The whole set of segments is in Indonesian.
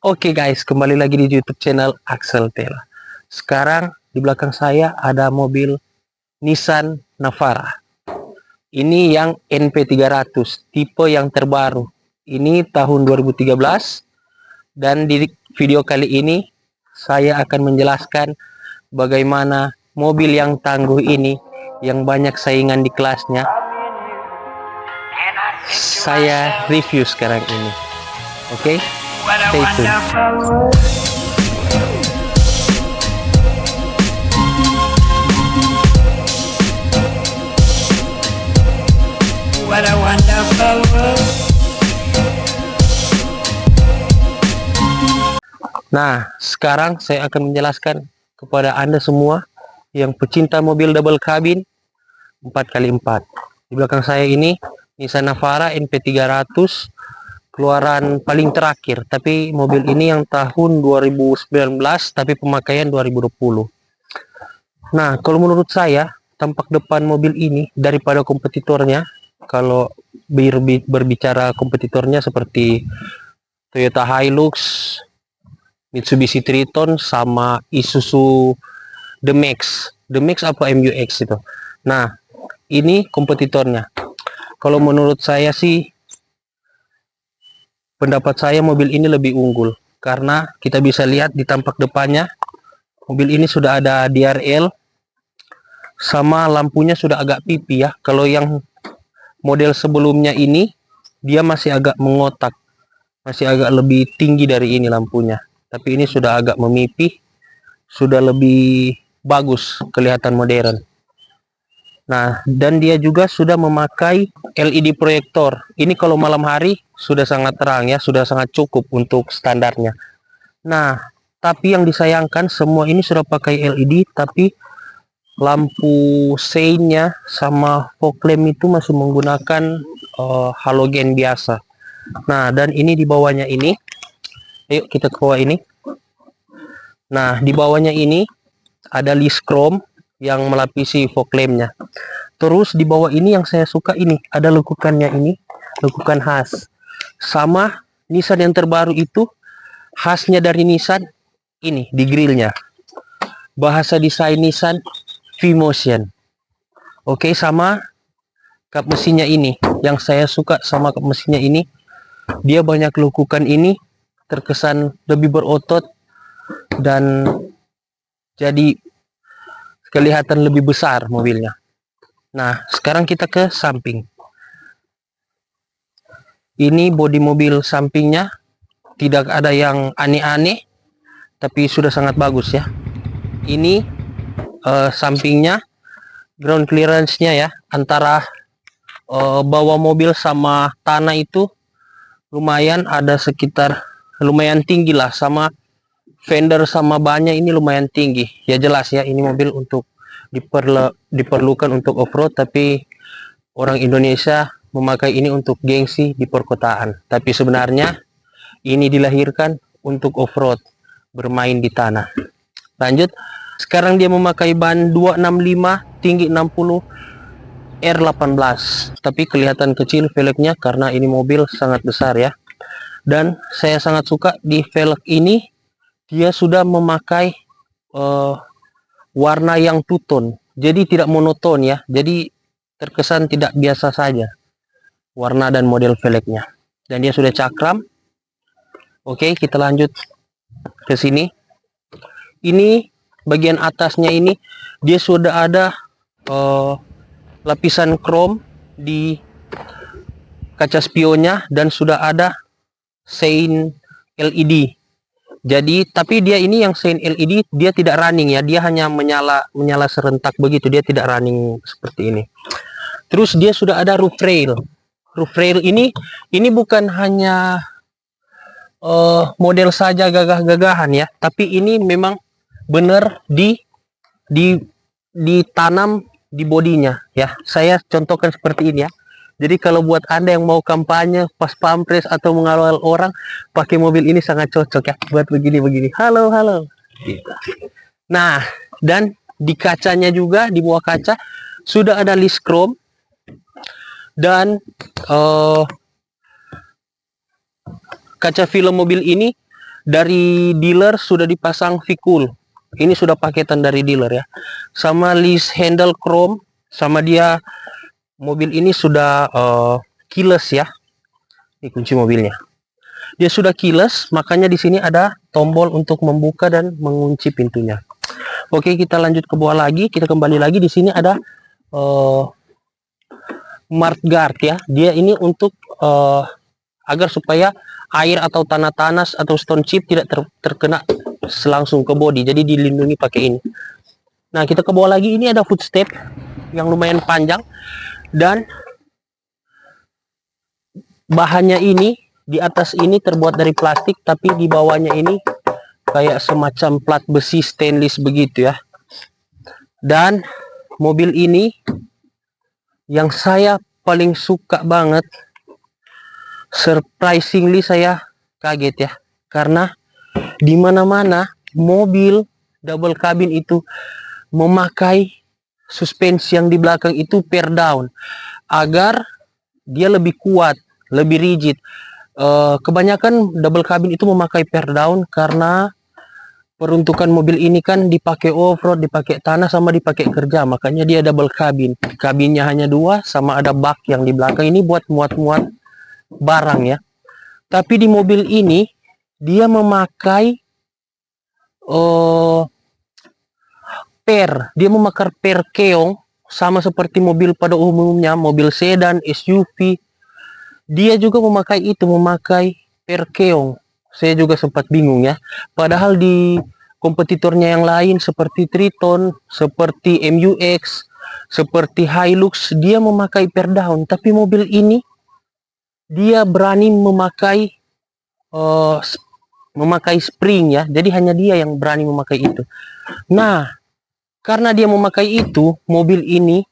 Oke guys, kembali lagi di YouTube channel Axel Tela. Sekarang di belakang saya ada mobil Nissan Navara. Ini yang NP300, tipe yang terbaru. Ini tahun 2013 dan di video kali ini saya akan menjelaskan bagaimana mobil yang tangguh ini yang banyak saingan di kelasnya. Saya review sekarang ini. Oke? Stay tuned. What a wonderful world. Nah, sekarang saya akan menjelaskan kepada Anda semua yang pecinta mobil double cabin 4x4. Di belakang saya ini Nissan Navara NP300 keluaran paling terakhir, tapi mobil ini yang tahun 2019 tapi pemakaian 2020. Nah, kalau menurut saya tampak depan mobil ini daripada kompetitornya, kalau berbicara kompetitornya seperti Toyota Hilux, Mitsubishi Triton sama Isuzu The-Max apa MU-X itu. Nah, ini kompetitornya. Kalau menurut saya sih, pendapat saya mobil ini lebih unggul karena kita bisa lihat di tampak depannya mobil ini sudah ada DRL sama lampunya sudah agak pipi ya. Kalau yang model sebelumnya ini dia masih agak mengotak, masih agak lebih tinggi dari ini lampunya, tapi ini sudah agak memipih, sudah lebih bagus, kelihatan modern. Nah, dan dia juga sudah memakai LED proyektor. Ini kalau malam hari sudah sangat terang ya, sudah sangat cukup untuk standarnya. Nah, tapi yang disayangkan semua ini sudah pakai LED, tapi lampu seinnya sama fog lamp itu masih menggunakan halogen biasa. Nah, dan ini di bawahnya ini, yuk kita ke bawah ini. Nah, di bawahnya ini ada list chrome yang melapisi fog lampnya. Terus di bawah ini yang saya suka ini ada lekukannya, ini lekukan khas. Sama Nissan yang terbaru itu khasnya dari Nissan ini di grillnya. Bahasa desain Nissan V-Motion. Oke, sama kap mesinnya ini. Yang saya suka sama kap mesinnya ini, dia banyak lekukan ini, terkesan lebih berotot dan jadi kelihatan lebih besar mobilnya. Nah, sekarang kita ke samping. Ini bodi mobil sampingnya tidak ada yang aneh-aneh, tapi sudah sangat bagus ya. Ini sampingnya, ground clearance-nya ya, antara bawah mobil sama tanah itu lumayan ada sekitar lumayan tinggi lah, sama fender sama bannya ini lumayan tinggi. Ya jelas ya, ini mobil untuk diperlukan untuk off-road, tapi orang Indonesia memakai ini untuk gengsi di perkotaan. Tapi sebenarnya ini dilahirkan untuk off-road, bermain di tanah. Lanjut, sekarang dia memakai ban 265, tinggi 60, R18. Tapi kelihatan kecil velgnya karena ini mobil sangat besar ya. Dan saya sangat suka di velg ini, dia sudah memakai warna yang two tone, jadi tidak monoton ya, jadi terkesan tidak biasa saja warna dan model velgnya. Dan dia sudah cakram. Oke, kita lanjut ke sini. Ini bagian atasnya ini dia sudah ada lapisan chrome di kaca spionnya dan sudah ada sein LED. Jadi, tapi dia ini yang sein LED dia tidak running ya, dia hanya menyala serentak begitu, dia tidak running seperti ini. Terus dia sudah ada roof rail. Roof rail ini bukan hanya model saja gagah-gagahan ya, tapi ini memang benar ditanam di bodinya ya. Saya contohkan seperti ini ya. Jadi kalau buat Anda yang mau kampanye pas pampres atau mengawal orang, pakai mobil ini sangat cocok ya buat begini-begini. Halo. Gitu. Nah, dan di kacanya juga, di bawah kaca sudah ada list chrome dan kaca film mobil ini dari dealer sudah dipasang V-Cool. Ini sudah paketan dari dealer ya. Sama list handle chrome, sama dia mobil ini sudah keyless ya. Ini kunci mobilnya. Dia sudah keyless, makanya di sini ada tombol untuk membuka dan mengunci pintunya. Oke, kita lanjut ke bawah lagi, kita kembali lagi. Di sini ada mud guard ya. Dia ini untuk agar supaya air atau tanah tanas atau stone chip tidak terkena langsung ke bodi. Jadi dilindungi pakai ini. Nah, kita ke bawah lagi. Ini ada footstep yang lumayan panjang dan bahannya ini di atas ini terbuat dari plastik, tapi di bawahnya ini kayak semacam plat besi stainless begitu ya. Dan mobil ini yang saya paling suka banget, surprisingly saya kaget ya, karena di mana-mana mobil double cabin itu memakai suspensi yang di belakang itu per down agar dia lebih kuat, lebih rigid. Kebanyakan double cabin itu memakai per down karena peruntukan mobil ini kan dipakai off-road, dipakai tanah, sama dipakai kerja. Makanya dia double cabin. Kabinnya hanya 2, sama ada bak yang di belakang ini buat muat-muat barang ya. Tapi di mobil ini dia memakai dia memakai per keong, sama seperti mobil pada umumnya, mobil sedan, SUV. Dia juga memakai per keong. Saya juga sempat bingung ya. Padahal di kompetitornya yang lain seperti Triton, seperti MUX, seperti Hilux, dia memakai per down. Tapi mobil ini dia berani memakai spring ya. Jadi hanya dia yang berani memakai itu. Nah, karena dia memakai itu, mobil ini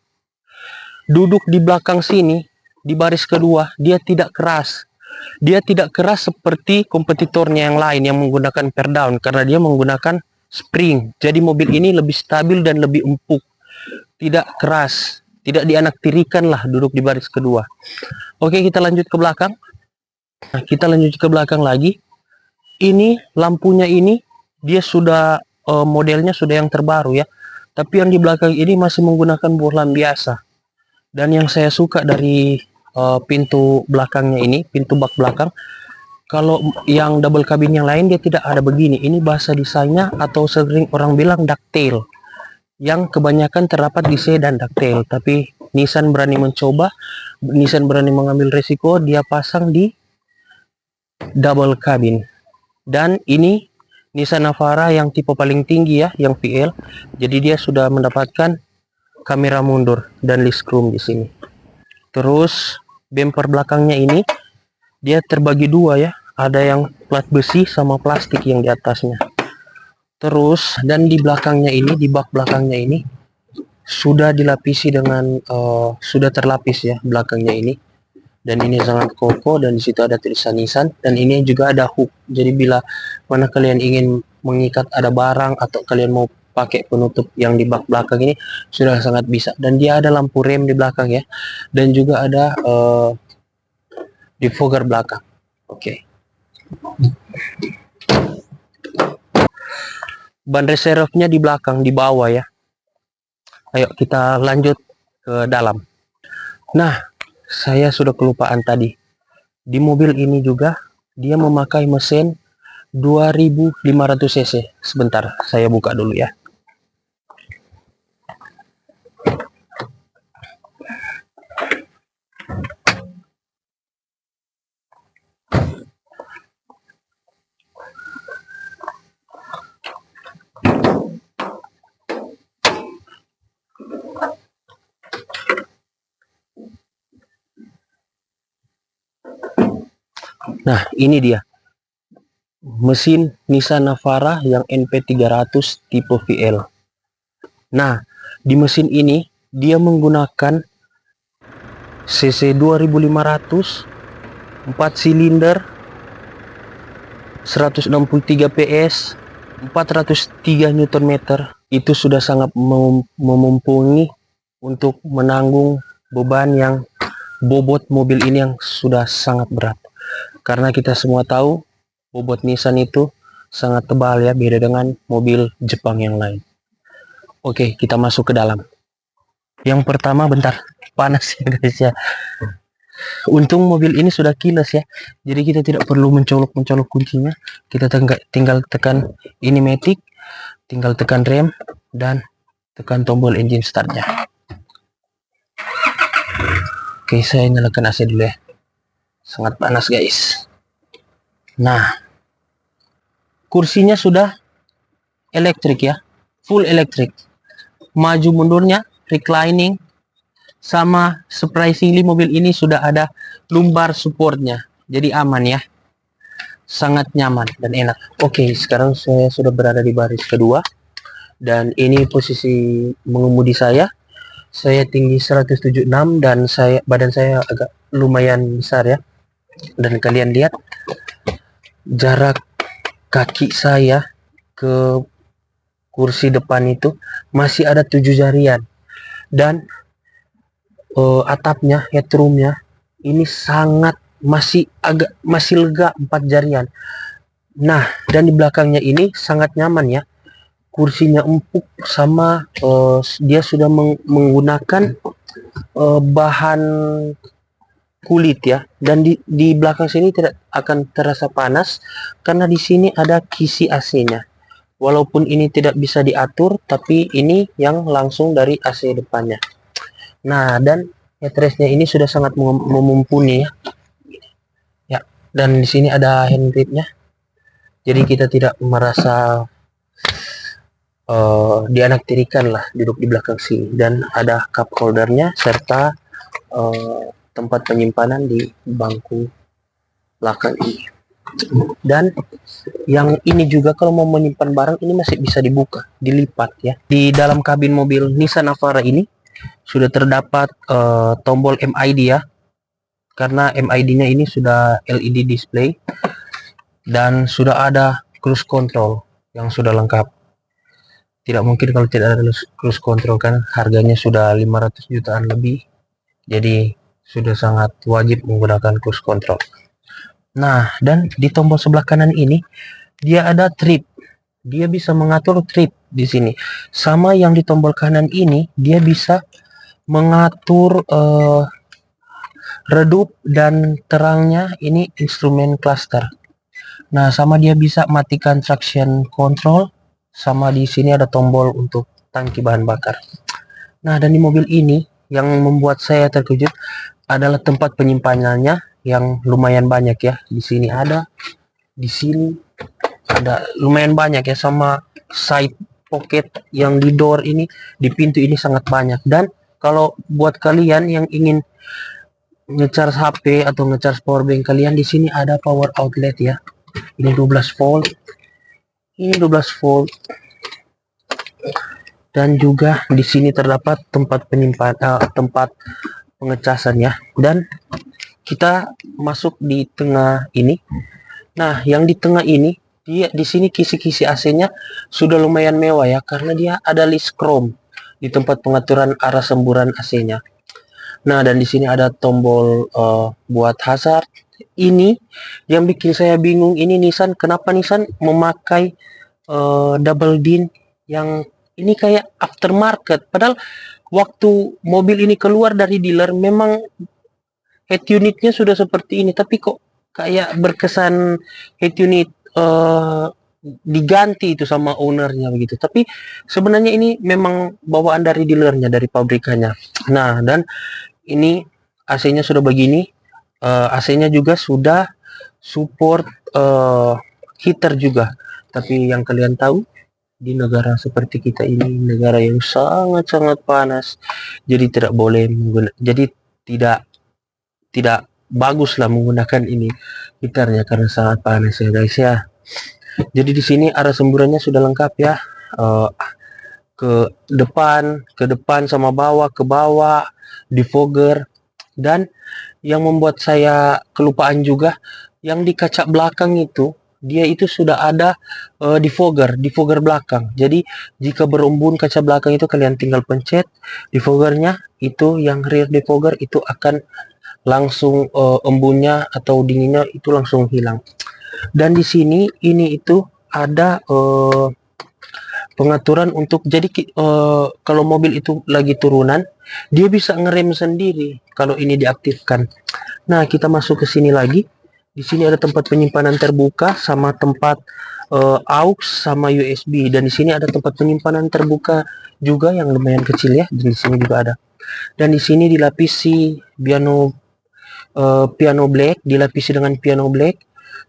duduk di belakang sini, di baris kedua, dia tidak keras. Dia tidak keras seperti kompetitornya yang lain yang menggunakan per down, karena dia menggunakan spring. Jadi mobil ini lebih stabil dan lebih empuk. Tidak keras, tidak dianaktirikan lah duduk di baris kedua. Oke, kita lanjut ke belakang. Nah, kita lanjut ke belakang lagi. Ini lampunya ini dia sudah modelnya sudah yang terbaru ya. Tapi yang di belakang ini masih menggunakan bohlam biasa. Dan yang saya suka dari pintu belakangnya ini, pintu bak belakang, kalau yang double cabin yang lain dia tidak ada begini. Ini bahasa desainnya atau sering orang bilang ducktail, yang kebanyakan terdapat di sedan ducktail. Tapi Nissan berani mencoba, Nissan berani mengambil resiko, dia pasang di double cabin. Dan ini Nissan Navara yang tipe paling tinggi ya, yang VL. Jadi dia sudah mendapatkan kamera mundur dan list chrome di sini. Terus bumper belakangnya ini dia terbagi 2 ya, ada yang plat besi sama plastik yang di atasnya. Terus dan di belakangnya ini, di bak belakangnya ini sudah dilapisi dengan sudah terlapis ya belakangnya ini. Dan ini sangat kokoh, dan di situ ada tulisan Nissan, dan ini juga ada hook. Jadi bila mana kalian ingin mengikat ada barang atau kalian mau pakai penutup yang di bak belakang ini, sudah sangat bisa. Dan dia ada lampu rem di belakang ya, dan juga ada defogger belakang. Oke. Ban reserve-nya di belakang, di bawah ya. Ayo kita lanjut ke dalam. Nah, saya sudah kelupaan tadi. Di mobil ini juga dia memakai mesin 2500 cc. Sebentar, saya buka dulu ya. Nah, ini dia mesin Nissan Navara yang NP300 tipe VL. Nah, di mesin ini dia menggunakan cc 2500, 4 silinder, 163 PS, 403 Nm. Itu sudah sangat memumpuni untuk menanggung beban yang bobot mobil ini yang sudah sangat berat. Karena kita semua tahu bobot Nissan itu sangat tebal ya, beda dengan mobil Jepang yang lain. Oke, kita masuk ke dalam. Yang pertama, bentar, panas ya guys ya. Untung mobil ini sudah keyless ya, jadi kita tidak perlu mencolok kuncinya. Kita tinggal tekan ini matic, tinggal tekan rem dan tekan tombol engine startnya. Oke, saya nyalakan AC dulu ya, sangat panas guys. Nah, kursinya sudah elektrik ya, full elektrik. Maju mundurnya reclining, sama surprisingly mobil ini sudah ada lumbar supportnya, jadi aman ya, sangat nyaman dan enak. Oke, sekarang saya sudah berada di baris kedua dan ini posisi mengemudi saya. Saya tinggi 176 dan badan saya agak lumayan besar ya, dan kalian lihat jarak kaki saya ke kursi depan itu masih ada 7 jarian, dan atapnya, headroomnya ini masih lega 4 jarian. Nah, dan di belakangnya ini sangat nyaman ya, kursinya empuk, sama dia sudah menggunakan bahan kulit ya, dan di belakang sini tidak akan terasa panas karena di sini ada kisi AC-nya. Walaupun ini tidak bisa diatur, tapi ini yang langsung dari AC depannya. Nah, dan headrestnya ini sudah sangat mumpuni ya. Ya, dan di sini ada hand gripnya. Jadi kita tidak merasa dianaktirikan lah duduk di belakang sini, dan ada cup holdernya serta tempat penyimpanan di bangku belakang ini. Dan yang ini juga kalau mau menyimpan barang ini masih bisa dibuka, dilipat ya. Di dalam kabin mobil Nissan Navara ini sudah terdapat tombol MID ya, karena MID-nya ini sudah LED display, dan sudah ada cruise control yang sudah lengkap. Tidak mungkin kalau tidak ada cruise control, kan harganya sudah 500 jutaan lebih, jadi sudah sangat wajib menggunakan cruise control. Nah, dan di tombol sebelah kanan ini dia ada trip, dia bisa mengatur trip di sini. Sama yang di tombol kanan ini dia bisa mengatur redup dan terangnya, ini instrumen cluster. Nah, sama dia bisa matikan traction control, sama di sini ada tombol untuk tangki bahan bakar. Nah, dan di mobil ini yang membuat saya terkejut adalah tempat penyimpanannya yang lumayan banyak ya. Di sini ada, di sini ada lumayan banyak ya, sama side pocket yang di door ini, di pintu ini sangat banyak. Dan kalau buat kalian yang ingin ngecharge HP atau ngecharge powerbank kalian, di sini ada power outlet ya. Ini 12 volt. Ini 12 volt. Dan juga di sini terdapat tempat tempat pengecasan ya. Dan kita masuk di tengah ini. Nah, yang di tengah ini, dia di sini kisi-kisi AC-nya sudah lumayan mewah ya, karena dia ada list chrome di tempat pengaturan arah semburan AC-nya. Nah, dan di sini ada tombol buat hazard. Ini yang bikin saya bingung, ini Nissan, kenapa Nissan memakai double din yang ini kayak aftermarket, padahal waktu mobil ini keluar dari dealer memang head unitnya sudah seperti ini, tapi kok kayak berkesan head unit diganti itu sama ownernya begitu. Tapi sebenarnya ini memang bawaan dari dealernya, dari pabrikannya. Nah, dan ini AC-nya sudah begini, AC-nya juga sudah support heater juga. Tapi yang kalian tahu, di negara seperti kita ini, negara yang sangat-sangat panas, jadi tidak boleh jadi tidak bagus lah menggunakan ini heaternya karena sangat panas ya guys ya. Jadi di sini arah semburannya sudah lengkap ya, ke depan sama bawah, ke bawah, defogger. Dan yang membuat saya kelupaan juga, yang di kaca belakang itu dia itu sudah ada defogger belakang. Jadi jika berembun kaca belakang itu, kalian tinggal pencet defoggernya, itu yang rear defogger itu akan langsung embunnya atau dinginnya itu langsung hilang. Dan di sini ini itu ada pengaturan untuk jadi kalau mobil itu lagi turunan, dia bisa ngerem sendiri kalau ini diaktifkan. Nah, kita masuk ke sini lagi. Di sini ada tempat penyimpanan terbuka sama tempat aux sama USB, dan di sini ada tempat penyimpanan terbuka juga yang lumayan kecil ya. Dan di sini juga ada. Dan di sini dilapisi piano black, dilapisi dengan piano black,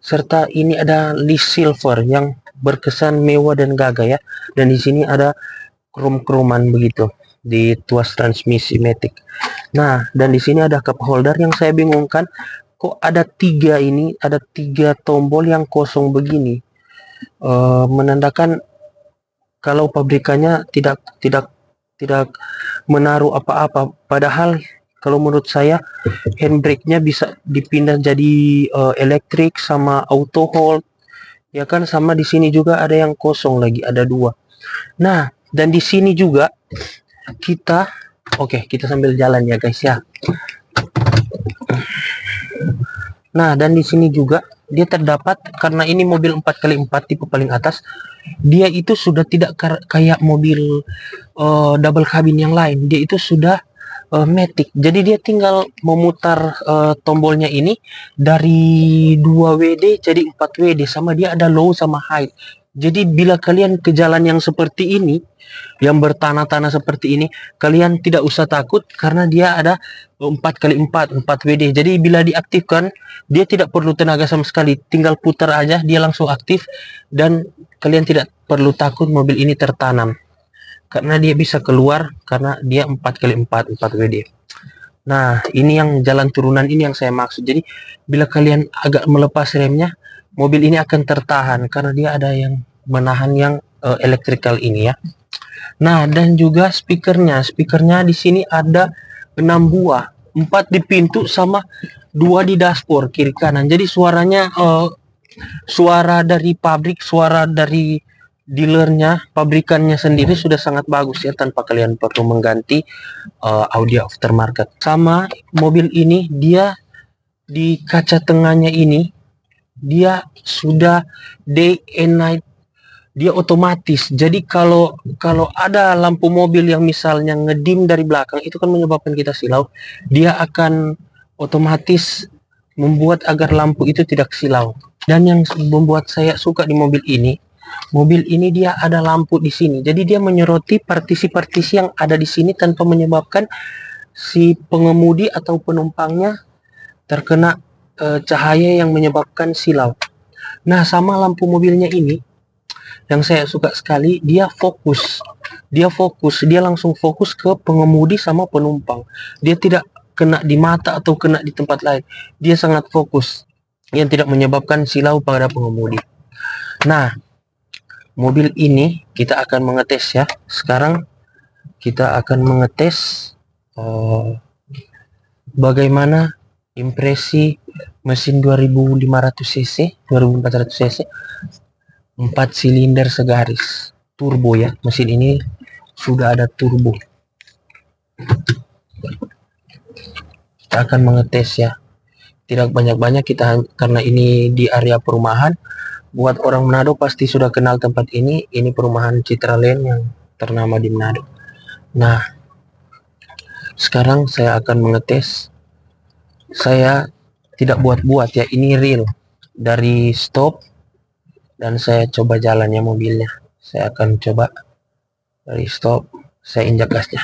serta ini ada list silver yang berkesan mewah dan gagah ya. Dan di sini ada krom-kroman begitu di tuas transmisi matic. Nah, dan di sini ada cup holder. Yang saya bingungkan, kok ada tiga tombol yang kosong begini, menandakan kalau pabrikannya tidak menaruh apa-apa. Padahal kalau menurut saya handbrake-nya bisa dipindah jadi elektrik sama auto hold, ya kan. Sama di sini juga ada yang kosong lagi, ada dua. Nah, dan di sini juga kita sambil jalan ya guys ya. Nah, dan di sini juga dia terdapat, karena ini mobil 4x4 tipe paling atas, dia itu sudah tidak kayak mobil double cabin yang lain. Dia itu sudah matic. Jadi dia tinggal memutar tombolnya ini dari 2 WD jadi 4 WD, sama dia ada low sama high. Jadi bila kalian ke jalan yang seperti ini, yang bertanah-tanah seperti ini, kalian tidak usah takut karena dia ada 4x4 WD. Jadi bila diaktifkan, dia tidak perlu tenaga sama sekali, tinggal putar aja dia langsung aktif, dan kalian tidak perlu takut mobil ini tertanam karena dia bisa keluar karena dia 4x4 WD. Nah, ini yang jalan turunan ini yang saya maksud. Jadi bila kalian agak melepas remnya, mobil ini akan tertahan karena dia ada yang menahan yang elektrikal ini ya. Nah, dan juga speakernya di sini ada 6 buah, 4 di pintu sama 2 di dashboard kiri kanan. Jadi suaranya suara dari pabrik, suara dari dealernya, pabrikannya sendiri sudah sangat bagus ya, tanpa kalian perlu mengganti audio aftermarket. Sama mobil ini, dia di kaca tengahnya ini dia sudah day and night, dia otomatis. Jadi kalau ada lampu mobil yang misalnya ngedim dari belakang, itu kan menyebabkan kita silau, dia akan otomatis membuat agar lampu itu tidak silau. Dan yang membuat saya suka di mobil ini dia ada lampu di sini. Jadi dia menyoroti partisi-partisi yang ada di sini tanpa menyebabkan si pengemudi atau penumpangnya terkena cahaya yang menyebabkan silau. Nah, sama lampu mobilnya ini yang saya suka sekali, dia langsung fokus ke pengemudi sama penumpang. Dia tidak kena di mata atau kena di tempat lain. Dia sangat fokus, yang tidak menyebabkan silau pada pengemudi. Nah, mobil ini kita akan mengetes ya. Sekarang kita akan mengetes bagaimana impresi mesin 2500 cc, 2400 cc, 4 silinder segaris turbo ya. Mesin ini sudah ada turbo. Kita akan mengetes ya. Tidak banyak-banyak kita, karena ini di area perumahan. Buat orang Manado pasti sudah kenal tempat ini. Ini perumahan Citra Lane yang ternama di Manado. Nah, sekarang saya akan mengetes. Saya tidak buat-buat ya, ini real. Dari stop, dan saya coba jalannya mobilnya. Saya akan coba dari stop, saya injak gasnya.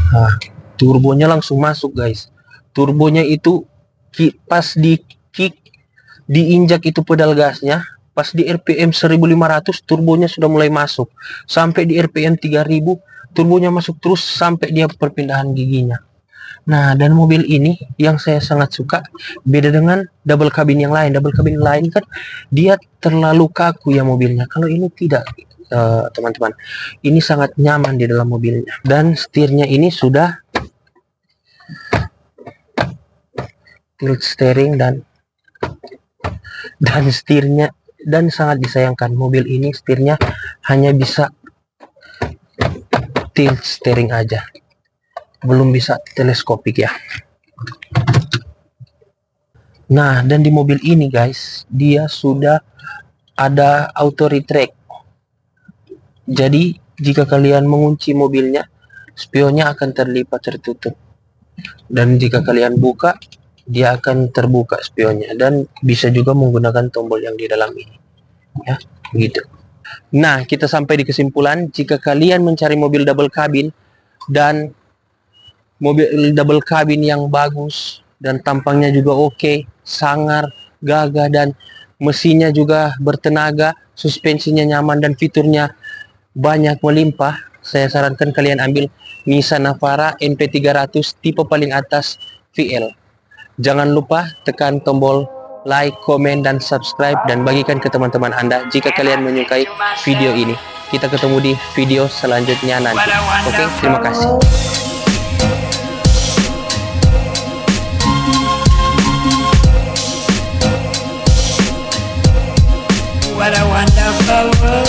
Nah, turbonya langsung masuk guys. Turbonya itu pas di kick, diinjak itu pedal gasnya, pas di RPM 1500 turbonya sudah mulai masuk, sampai di RPM 3000 turbonya masuk terus sampai dia perpindahan giginya. Nah, dan mobil ini yang saya sangat suka, beda dengan double cabin yang lain. Double cabin lain kan dia terlalu kaku ya mobilnya. Kalau ini tidak, teman-teman. Ini sangat nyaman di dalam mobilnya. Dan setirnya ini sudah tilt steering, dan setirnya, dan sangat disayangkan mobil ini setirnya hanya bisa tilt steering aja, belum bisa teleskopik ya. Nah, dan di mobil ini guys, dia sudah ada auto retract. Jadi jika kalian mengunci mobilnya, spionnya akan terlipat tertutup. Dan jika kalian buka, dia akan terbuka spionnya, dan bisa juga menggunakan tombol yang di dalam ini. Ya, begitu. Nah, kita sampai di kesimpulan, jika kalian mencari mobil double cabin dan mobil double cabin yang bagus dan tampangnya juga oke, sangar, gagah, dan mesinnya juga bertenaga, suspensinya nyaman, dan fiturnya banyak melimpah, saya sarankan kalian ambil Nissan Navara NP300 tipe paling atas VL. Jangan lupa tekan tombol like, komen, dan subscribe, dan bagikan ke teman-teman Anda jika kalian menyukai video ini. Kita ketemu di video selanjutnya nanti. Oke, terima kasih. What a wonderful world.